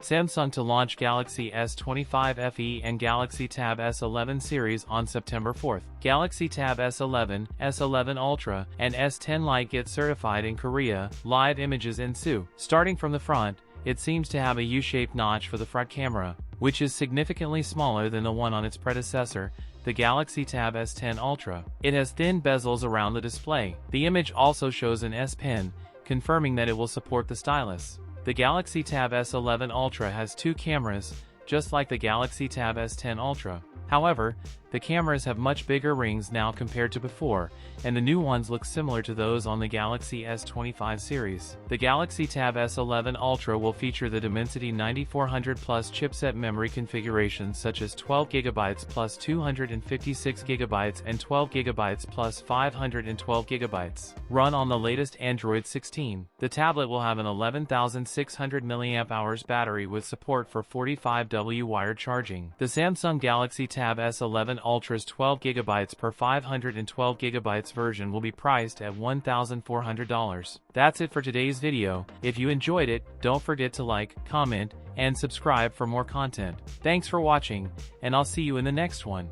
Samsung to launch Galaxy S25 FE and Galaxy Tab S11 series on September 4th. Galaxy Tab S11, S11 Ultra, and S10 Lite get certified in Korea. Live images ensue. Starting from the front, it seems to have a U-shaped notch for the front camera, which is significantly smaller than the one on its predecessor, the Galaxy Tab S10 Ultra. It has thin bezels around the display. The image also shows an S-Pen, confirming that it will support the stylus. The Galaxy Tab S11 Ultra has two cameras, just like the Galaxy Tab S10 Ultra. However, the cameras have much bigger rings now compared to before, and the new ones look similar to those on the Galaxy S25 series. The Galaxy Tab S11 Ultra will feature the Dimensity 9400 Plus chipset memory configurations such as 12GB plus 256GB and 12GB plus 512GB. Run on the latest Android 16. The tablet will have an 11,600 mAh battery with support for 45W wired charging. The Samsung Galaxy Tab S11 Ultra's 12GB per 512GB version will be priced at $1,400. That's it for today's video. If you enjoyed it, don't forget to like, comment, and subscribe for more content. Thanks for watching, and I'll see you in the next one.